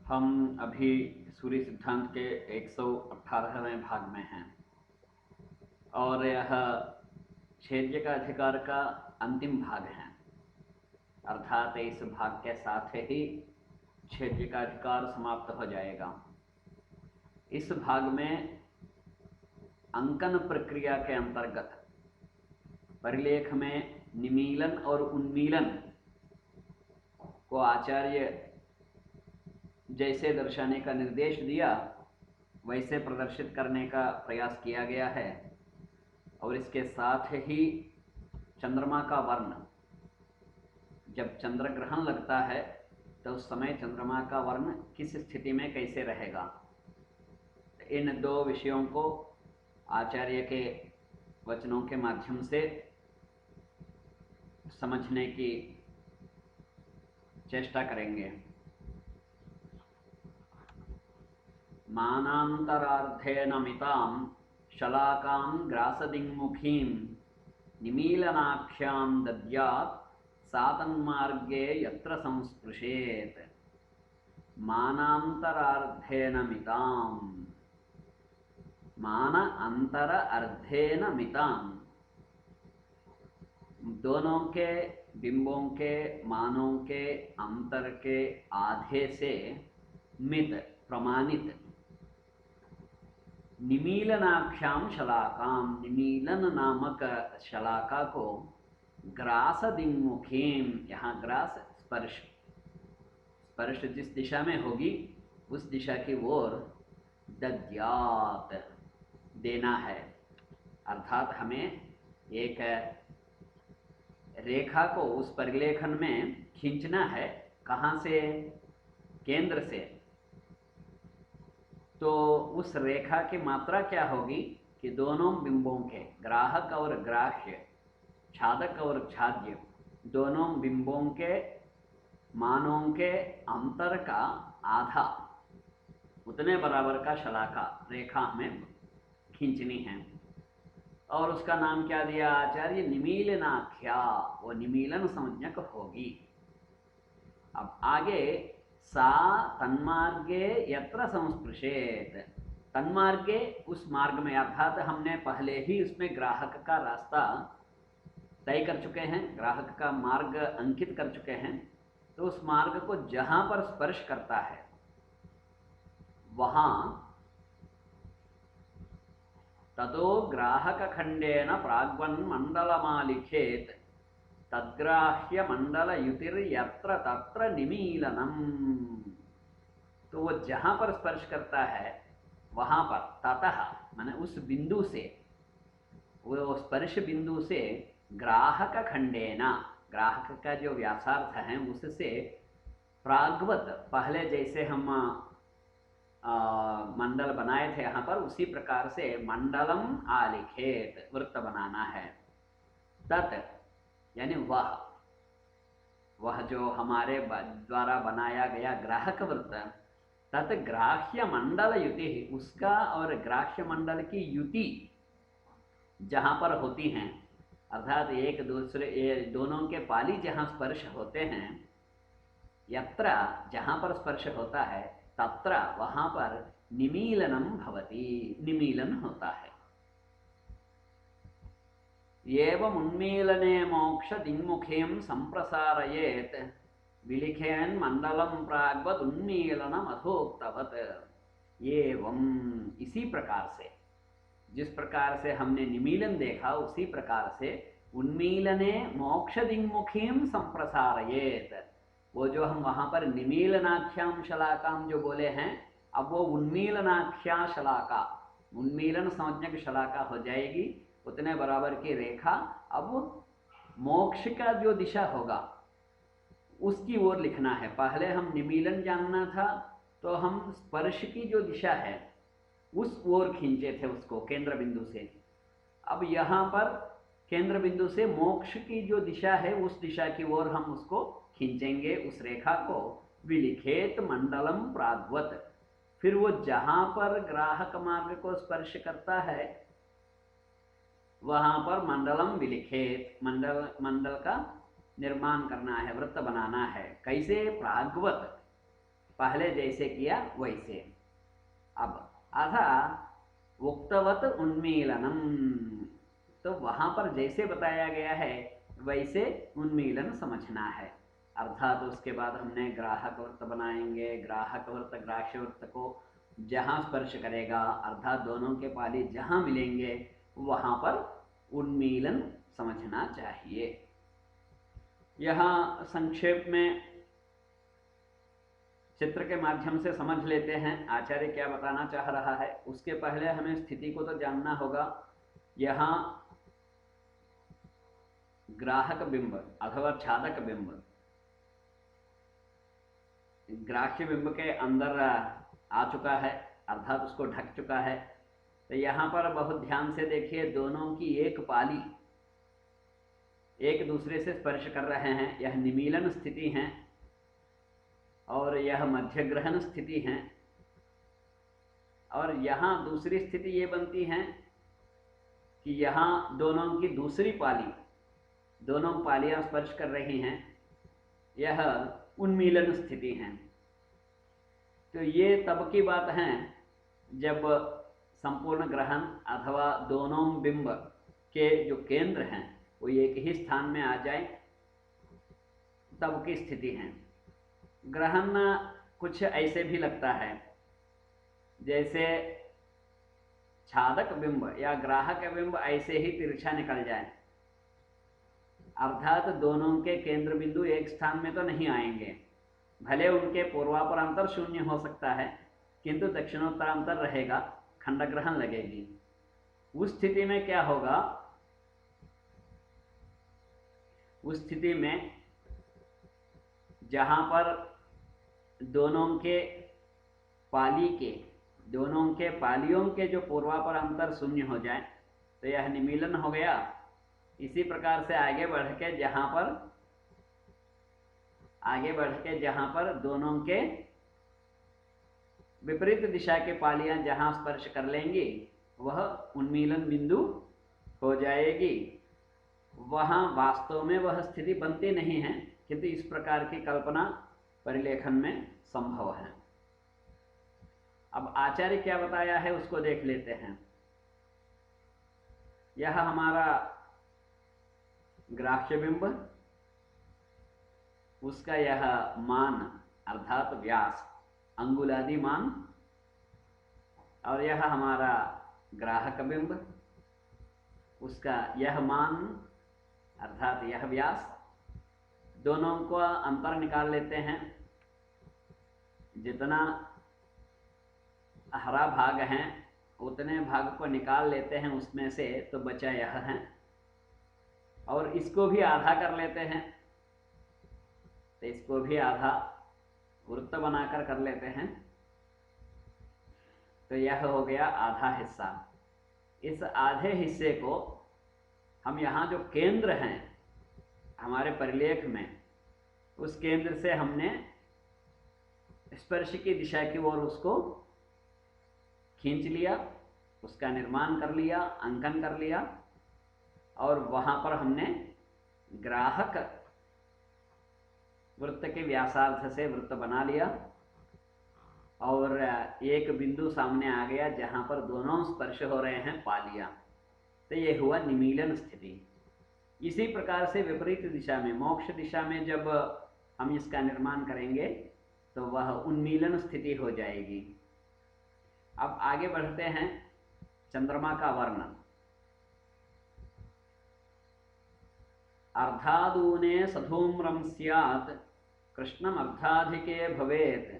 हम अभी सूर्य सिद्धांत के 118वें भाग में हैं और यह छेद्य का अधिकार का अंतिम भाग है। अर्थात इस भाग के साथ ही छेद्य का अधिकार समाप्त हो जाएगा। इस भाग में अंकन प्रक्रिया के अंतर्गत परिलेख में निमीलन और उन्मीलन को आचार्य जैसे दर्शाने का निर्देश दिया वैसे प्रदर्शित करने का प्रयास किया गया है। और इसके साथ ही चंद्रमा का वर्ण, जब चंद्र ग्रहण लगता है तो उस समय चंद्रमा का वर्ण किस स्थिति में कैसे रहेगा, इन दो विषयों को आचार्य के वचनों के माध्यम से समझने की चेष्टा करेंगे। मानांतरार्धेन मितां शलाकां ग्रासदिङ्मुखीं निमीलनाख्यां दद्यात् सा तन्मार्गे यत्र संस्पृशेत्। मानांतरार्धेन मितां, मान अंतर अर्धेन मितां, दोनों के बिंबों के मानों के अंतर के आधे से मित प्रमाणित निमीलनाख्याम शलाकाम, निमीलन नामक शलाका को ग्रास दिङ्मुखीम, यहाँ ग्रास स्पर्श, स्पर्श जिस दिशा में होगी उस दिशा की ओर दद्यात, देना है। अर्थात हमें एक रेखा को उस परिलेखन में खींचना है। कहाँ से? केंद्र से। तो उस रेखा की मात्रा क्या होगी कि दोनों बिंबों के, ग्राहक और ग्राह्य, छादक और छाद्य, दोनों बिंबों के मानों के अंतर का आधा, उतने बराबर का शलाका रेखा हमें खींचनी है। और उसका नाम क्या दिया आचार्य? निमीलनाख्या, वो निमीलन संज्ञक होगी। अब आगे सा तन्मार्गे यत्र संस्पृशेत, तन्मार्गे उस मार्ग में, अर्थात हमने पहले ही उसमें ग्राहक का रास्ता तय कर चुके हैं, ग्राहक का मार्ग अंकित कर चुके हैं। तो उस मार्ग को जहां पर स्पर्श करता है वहां ततो ग्राहक खंडेन प्राग्वन् मंडलमालिखेत तद्ग्राह्य मंडल युतिर्यत्र तत्र निमीलनम। तो वो जहां पर स्पर्श करता है वहां पर ततः, माने उस बिंदु से, वो स्पर्श बिंदु से ग्राहक खंडेन, ग्राहक का जो व्यासार्थ है उससे प्राग्वत, पहले जैसे हम मंडल बनाए थे यहाँ पर, उसी प्रकार से मंडलम आलिखेत, वृत्त बनाना है। तत् यानी वह जो हमारे द्वारा बनाया गया ग्राहक वृत्त, तत् ग्राह्य मंडल युति, उसका और ग्राह्य मंडल की युति जहां पर होती हैं, अर्थात एक दूसरे, दोनों के पाली जहां स्पर्श होते हैं, यत्र जहां पर स्पर्श होता है, तत्र वहां पर निमीलनम भवति, निमीलन होता है। एवं उन्मीलने मोक्ष दिङ्मुखीं संप्रसारयेत् विलिखेन् मंडलम प्राग्वत उन्मीलनम अथोक्तवत्। एवं, इसी प्रकार से, जिस प्रकार से हमने निमीलन देखा उसी प्रकार से उन्मीलने मोक्ष दिङ्मुखीं संप्रसारयेत्, वो जो हम वहां पर निमीलनाख्याम शलाकाम जो बोले हैं, अब वो उन्मीलनाख्या शलाका, उन्मीलन संज्ञक शलाका हो जाएगी, उतने बराबर की रेखा। अब मोक्ष का जो दिशा होगा उसकी ओर लिखना है। पहले हम निमीलन जानना था तो हम स्पर्श की जो दिशा है उस ओर खींचे थे उसको केंद्र बिंदु से। अब यहाँ पर केंद्र बिंदु से मोक्ष की जो दिशा है उस दिशा की ओर हम उसको खींचेंगे, उस रेखा को। विलिखेत मंडलम प्राग्वत, फिर वो जहां पर ग्राहक मार्ग को स्पर्श करता है वहां पर मंडलम विलिखेत, मंडल का निर्माण करना है, वृत्त बनाना है। कैसे? प्राग्वत, पहले जैसे किया वैसे। अब अथा उक्तवत उन्मीलनम, तो वहां पर जैसे बताया गया है वैसे उन्मीलन समझना है। अर्थात उसके बाद हमने ग्राहक वृत्त बनाएंगे, ग्राहक वृत्त ग्राह्य वृत्त को जहां स्पर्श करेगा अर्थात दोनों के पाली जहां मिलेंगे वहां पर उन्मीलन समझना चाहिए। यहाँ संक्षेप में चित्र के माध्यम से समझ लेते हैं आचार्य क्या बताना चाह रहा है। उसके पहले हमें स्थिति को तो जानना होगा। यहाँ ग्राहक बिंब अथवा छादक बिंब ग्राह्य बिंब के अंदर आ चुका है अर्थात उसको ढक चुका है। तो यहाँ पर बहुत ध्यान से देखिए, दोनों की एक पाली एक दूसरे से स्पर्श कर रहे हैं, यह निमीलन स्थिति है और यह मध्य ग्रहण स्थिति है। और यहाँ दूसरी स्थिति ये बनती है कि यहाँ दोनों की दूसरी पाली, दोनों पालियां स्पर्श कर रही हैं, यह उन्मीलन स्थिति है। तो ये तब की बात है जब संपूर्ण ग्रहण अथवा दोनों बिंब के जो केंद्र हैं वो एक ही स्थान में आ जाए, तब की स्थिति है। ग्रहण कुछ ऐसे भी लगता है जैसे छादक बिंब या ग्राहक बिंब ऐसे ही तिरछा निकल जाए, अर्थात दोनों के केंद्र बिंदु एक स्थान में तो नहीं आएंगे। भले उनके पूर्वापरांतर शून्य हो सकता है किंतु दक्षिणोत्तरांतर रहेगा, खंड ग्रहण लगेगी। उस स्थिति में क्या होगा, उस स्थिति में जहां पर दोनों के पालियों के जो पूर्वापरांतर शून्य हो जाए तो यह निमीलन हो गया। इसी प्रकार से आगे बढ़ के जहां पर दोनों के विपरीत दिशा के पालियां जहां स्पर्श कर लेंगी वह उन्मीलन बिंदु हो जाएगी। वहां वास्तव में वह स्थिति बनती नहीं है किंतु इस प्रकार की कल्पना परिलेखन में संभव है। अब आचार्य क्या बताया है उसको देख लेते हैं। यह हमारा ग्राह्य बिंब, उसका यह मान अर्थात व्यास अंगुलादि मान, और यह हमारा ग्राहक बिंब, उसका यह मान अर्थात यह व्यास। दोनों को अंतर निकाल लेते हैं। जितना हरा भाग है उतने भाग को निकाल लेते हैं उसमें से, तो बचा यह है। और इसको भी आधा कर लेते हैं, तो इसको भी आधा वृत्त बनाकर कर लेते हैं, तो यह हो गया आधा हिस्सा। इस आधे हिस्से को हम यहाँ जो केंद्र हैं हमारे परिलेख में, उस केंद्र से हमने स्पर्श की दिशा की ओर उसको खींच लिया, उसका निर्माण कर लिया, अंकन कर लिया, और वहां पर हमने ग्राहक वृत्त के व्यासार्ध से वृत्त बना लिया और एक बिंदु सामने आ गया जहां पर दोनों स्पर्श हो रहे हैं पालियां, तो ये हुआ निमीलन स्थिति। इसी प्रकार से विपरीत दिशा में, मोक्ष दिशा में जब हम इसका निर्माण करेंगे तो वह उन्मीलन स्थिति हो जाएगी। अब आगे बढ़ते हैं चंद्रमा का वर्णन। अर्धादूने सधूम्रं स्यात् कृष्णम अर्धाधिके भवेत्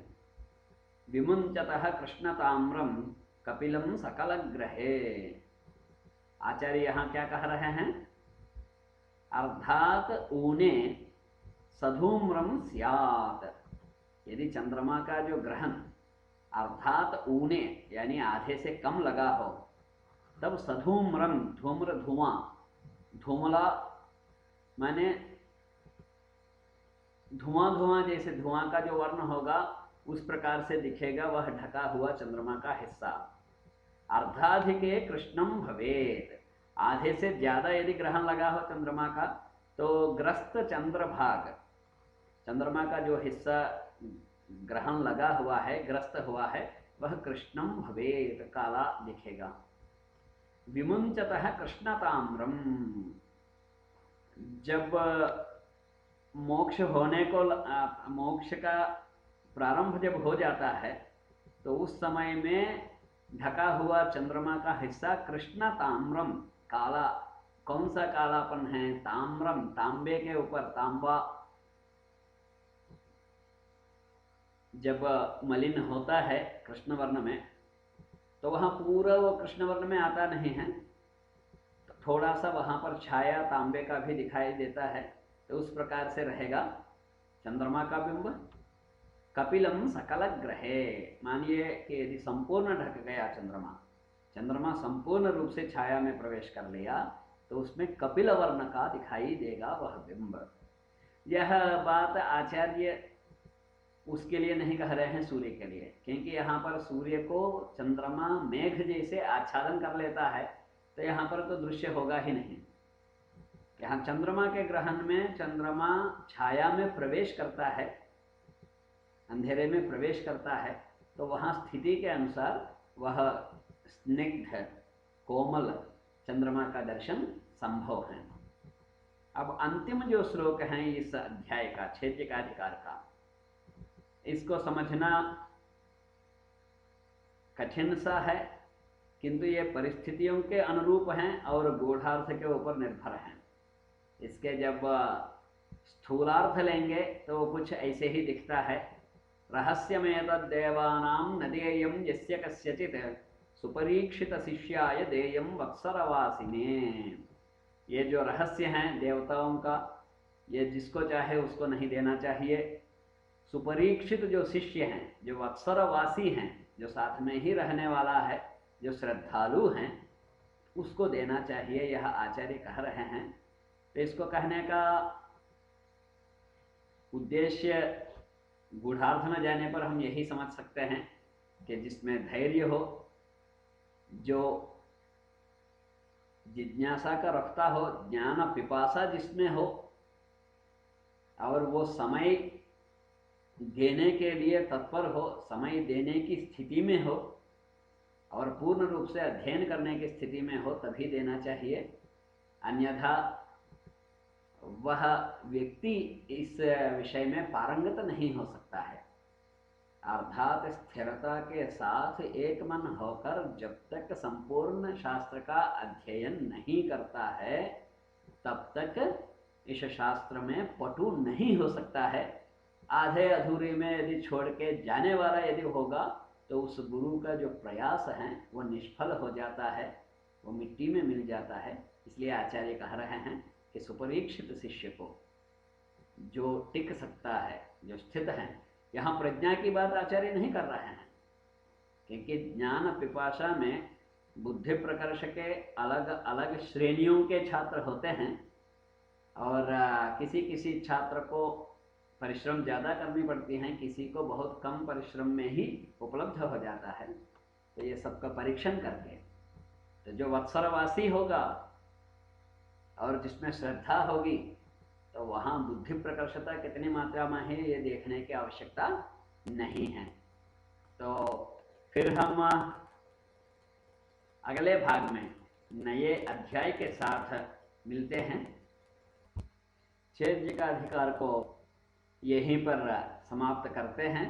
विमुंचतः कृष्णताम्रम कपिलम सकलग्रहे। आचार्य यहाँ क्या कह रहे हैं, अर्थात ऊने सधूम्रम स्यात्, यदि चंद्रमा का जो ग्रहण अर्थात ऊने यानी आधे से कम लगा हो, तब सधूम्रम धूम्र धुआं, धूमला माने धुआं जैसे धुआं का जो वर्ण होगा उस प्रकार से दिखेगा वह ढका हुआ चंद्रमा का हिस्सा। अर्धाधिके कृष्णम भवेत, आधे से ज्यादा यदि ग्रहण लगा हो चंद्रमा का तो ग्रस्त चंद्र भाग, चंद्रमा का जो हिस्सा ग्रहण लगा हुआ है, ग्रस्त हुआ है, वह कृष्णम भवेत, काला दिखेगा। विमुंचतः कृष्णताम्रम, जब मोक्ष होने को मोक्ष का प्रारंभ जब हो जाता है तो उस समय में ढका हुआ चंद्रमा का हिस्सा कृष्ण ताम्रम, काला। कौन सा कालापन है? ताम्रम, तांबे के ऊपर, तांबा जब मलिन होता है कृष्ण वर्ण में तो वहां पूरा वो कृष्ण वर्ण में आता नहीं है, तो थोड़ा सा वहां पर छाया तांबे का भी दिखाई देता है। तो उस प्रकार से रहेगा चंद्रमा का बिंब। कपिलम सकल ग्रहे, मानिए कि यदि संपूर्ण ढक गया चंद्रमा, चंद्रमा संपूर्ण रूप से छाया में प्रवेश कर लिया तो उसमें कपिल वर्ण का दिखाई देगा वह बिंब। यह बात आचार्य उसके लिए नहीं कह रहे हैं, सूर्य के लिए, क्योंकि यहाँ पर सूर्य को चंद्रमा मेघ जैसे आच्छादन कर लेता है, तो यहाँ पर तो दृश्य होगा ही नहीं। यहाँ चंद्रमा के ग्रहण में चंद्रमा छाया में प्रवेश करता है, अंधेरे में प्रवेश करता है, तो वहाँ स्थिति के अनुसार वह स्निग्ध कोमल चंद्रमा का दर्शन संभव है। अब अंतिम जो श्लोक है इस अध्याय का, क्षेत्रिकाधिकार का, इसको समझना कठिन सा है, किंतु ये परिस्थितियों के अनुरूप हैं और गूढ़ार्थ के ऊपर निर्भर हैं। इसके जब स्थूलार्थ लेंगे तो कुछ ऐसे ही दिखता है। रहस्यमेतद्देवानां न देयं यस्य कस्यचित् सुपरीक्षित शिष्याय देयं वत्सरवासिने। ये जो रहस्य हैं देवताओं का, ये जिसको चाहे उसको नहीं देना चाहिए। सुपरीक्षित जो शिष्य हैं, जो वत्सरवासी हैं, जो साथ में ही रहने वाला है, जो श्रद्धालु हैं, उसको देना चाहिए, यह आचार्य कह रहे हैं। तो इसको कहने का उद्देश्य गूढ़ार्थ में जाने पर हम यही समझ सकते हैं कि जिसमें धैर्य हो, जो जिज्ञासा का रखता हो, ज्ञान पिपासा जिसमें हो, और वो समय देने के लिए तत्पर हो, समय देने की स्थिति में हो और पूर्ण रूप से अध्ययन करने की स्थिति में हो, तभी देना चाहिए। अन्यथा वह व्यक्ति इस विषय में पारंगत नहीं हो सकता है। अर्थात स्थिरता के साथ एक मन होकर जब तक संपूर्ण शास्त्र का अध्ययन नहीं करता है, तब तक इस शास्त्र में पटु नहीं हो सकता है। आधे अधूरे में यदि छोड़ के जाने वाला यदि होगा तो उस गुरु का जो प्रयास है वो निष्फल हो जाता है, वो मिट्टी में मिल जाता है। इसलिए आचार्य कह रहे हैं कि सुपरीक्षित शिष्य को, जो टिक सकता है, जो स्थित है, यहाँ प्रज्ञा की बात आचार्य नहीं कर रहे हैं, क्योंकि ज्ञान पिपाशा में बुद्धि प्रकर्ष के अलग अलग श्रेणियों के छात्र होते हैं और किसी किसी छात्र को परिश्रम ज़्यादा करनी पड़ती हैं, किसी को बहुत कम परिश्रम में ही उपलब्ध हो जाता है। तो ये सबका परीक्षण करके, तो जो वत्सरवासी होगा और जिसमें श्रद्धा होगी, तो वहाँ बुद्धि प्रकर्षता कितनी मात्रा में है ये देखने की आवश्यकता नहीं है। तो फिर हम अगले भाग में नए अध्याय के साथ मिलते हैं। क्षेत्रिकाधिकार को यहीं पर समाप्त करते हैं।